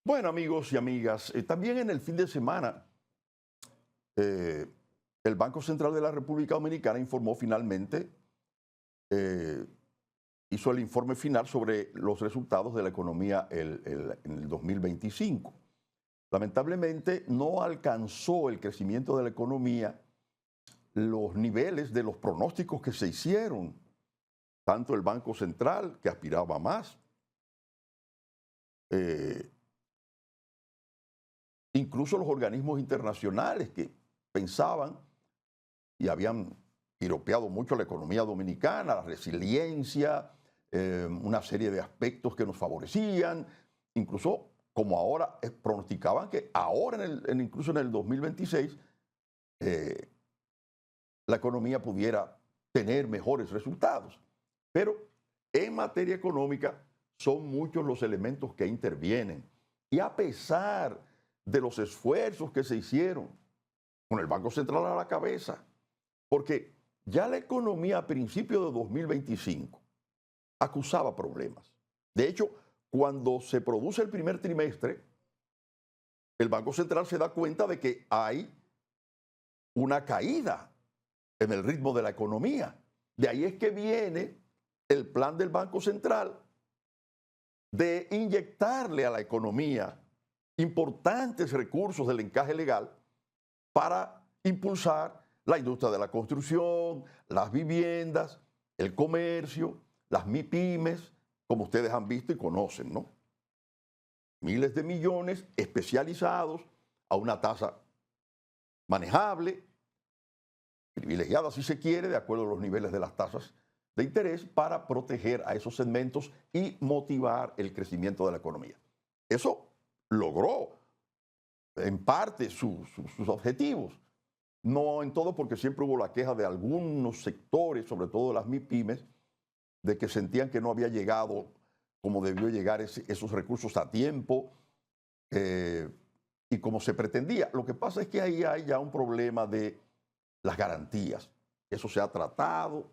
Bueno, amigos y amigas, también en el fin de semana, eh, el Banco Central de la República Dominicana informó finalmente, eh, hizo el informe final sobre los resultados de la economía en el 2025. Lamentablemente no alcanzó el crecimiento de la economía los niveles de los pronósticos que se hicieron, tanto el Banco Central, que aspiraba a más, eh, incluso los organismos internacionales que pensaban y habían piropeado mucho la economía dominicana, la resiliencia, una serie de aspectos que nos favorecían, incluso como ahora pronosticaban que ahora, incluso en el 2026, eh, la economía pudiera tener mejores resultados. Pero en materia económica son muchos los elementos que intervienen. Y a pesar de los esfuerzos que se hicieron, con el Banco Central a la cabeza, porque ya la economía a principios de 2025 acusaba problemas. De hecho, cuando se produce el primer trimestre, el Banco Central se da cuenta de que hay una caída en el ritmo de la economía. De ahí es que viene el plan del Banco Central de inyectarle a la economía importantes recursos del encaje legal para impulsar la industria de la construcción, las viviendas, el comercio, las MIPYMES, como ustedes han visto y conocen, ¿no? Miles de millones especializados a una tasa manejable, privilegiada si se quiere, de acuerdo a los niveles de las tasas de interés, para proteger a esos segmentos y motivar el crecimiento de la economía. Eso logró en parte sus objetivos. No en todo, porque siempre hubo la queja de algunos sectores, sobre todo las MIPYMES, de que sentían que no había llegado como debió llegar esos recursos a tiempo y como se pretendía. Lo que pasa es que ahí hay ya un problema de las garantías. Eso se ha tratado,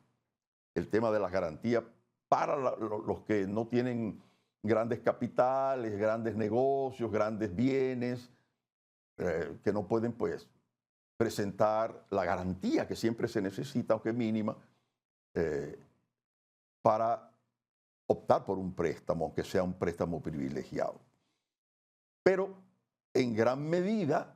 el tema de las garantías para los que no tienen grandes capitales, grandes negocios, grandes bienes, que no pueden pues presentar la garantía que siempre se necesita, aunque mínima, para optar por un préstamo, aunque sea un préstamo privilegiado. Pero en gran medida,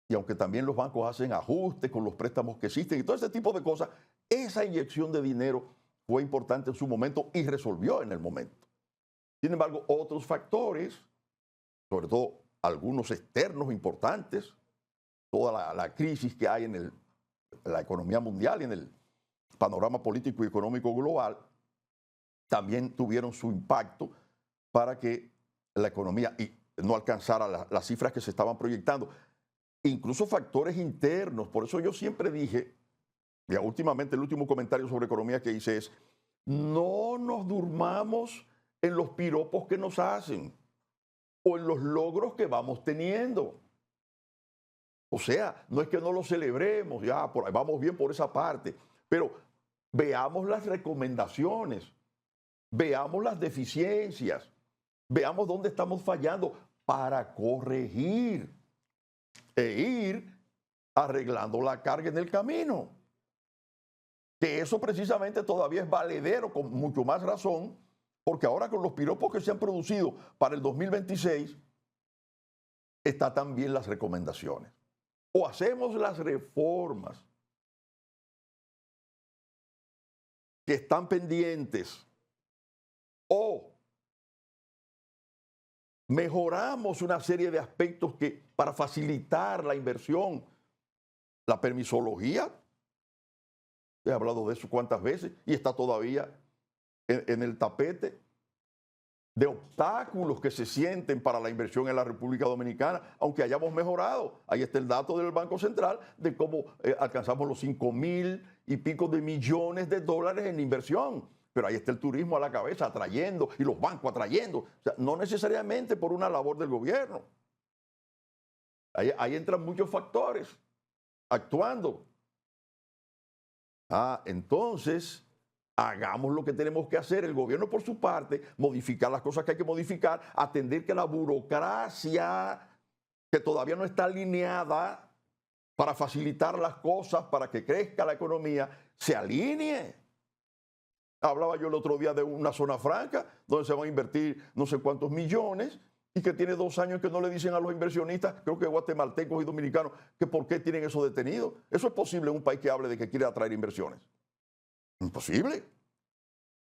y aunque también los bancos hacen ajustes con los préstamos que existen y todo ese tipo de cosas, esa inyección de dinero fue importante en su momento y resolvió en el momento. Sin embargo, otros factores, sobre todo algunos externos importantes, toda la crisis que hay en la economía mundial y en el panorama político y económico global, también tuvieron su impacto para que la economía no alcanzara las cifras que se estaban proyectando. Incluso factores internos. Por eso yo siempre dije, y últimamente el último comentario sobre economía que hice es, no nos durmamos en los piropos que nos hacen o en los logros que vamos teniendo. O sea, no es que no lo celebremos, ya vamos bien por esa parte, pero veamos las recomendaciones, veamos las deficiencias, veamos dónde estamos fallando para corregir e ir arreglando la carga en el camino. Que eso precisamente todavía es valedero con mucho más razón, porque ahora con los piropos que se han producido para el 2026, están también las recomendaciones. O hacemos las reformas que están pendientes, o mejoramos una serie de aspectos que para facilitar la inversión, la permisología, he hablado de eso cuántas veces y está todavía en el tapete, de obstáculos que se sienten para la inversión en la República Dominicana, aunque hayamos mejorado. Ahí está el dato del Banco Central de cómo alcanzamos los 5.000 y pico de millones de dólares en inversión. Pero ahí está el turismo a la cabeza atrayendo y los bancos atrayendo. O sea, no necesariamente por una labor del gobierno. Ahí entran muchos factores actuando. Entonces, Hagamos lo que tenemos que hacer, el gobierno por su parte, modificar las cosas que hay que modificar, atender que la burocracia, que todavía no está alineada para facilitar las cosas, para que crezca la economía, se alinee. Hablaba yo el otro día de una zona franca donde se van a invertir no sé cuántos millones y que tiene 2 años que no le dicen a los inversionistas, creo que guatemaltecos y dominicanos, que por qué tienen eso detenido. Eso es posible en un país que hable de que quiere atraer inversiones. Imposible.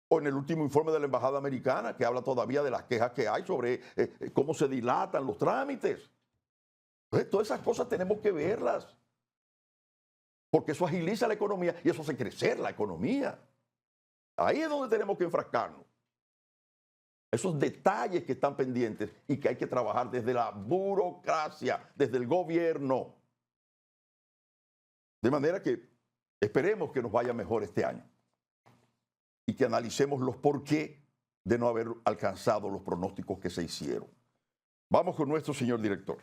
O en el último informe de la Embajada Americana, que habla todavía de las quejas que hay sobre cómo se dilatan los trámites. Entonces, todas esas cosas tenemos que verlas, porque eso agiliza la economía y eso hace crecer la economía. Ahí es donde tenemos que enfrascarnos. Esos detalles que están pendientes y que hay que trabajar desde la burocracia, desde el gobierno. De manera que esperemos que nos vaya mejor este año y que analicemos los porqué de no haber alcanzado los pronósticos que se hicieron. Vamos con nuestro señor director.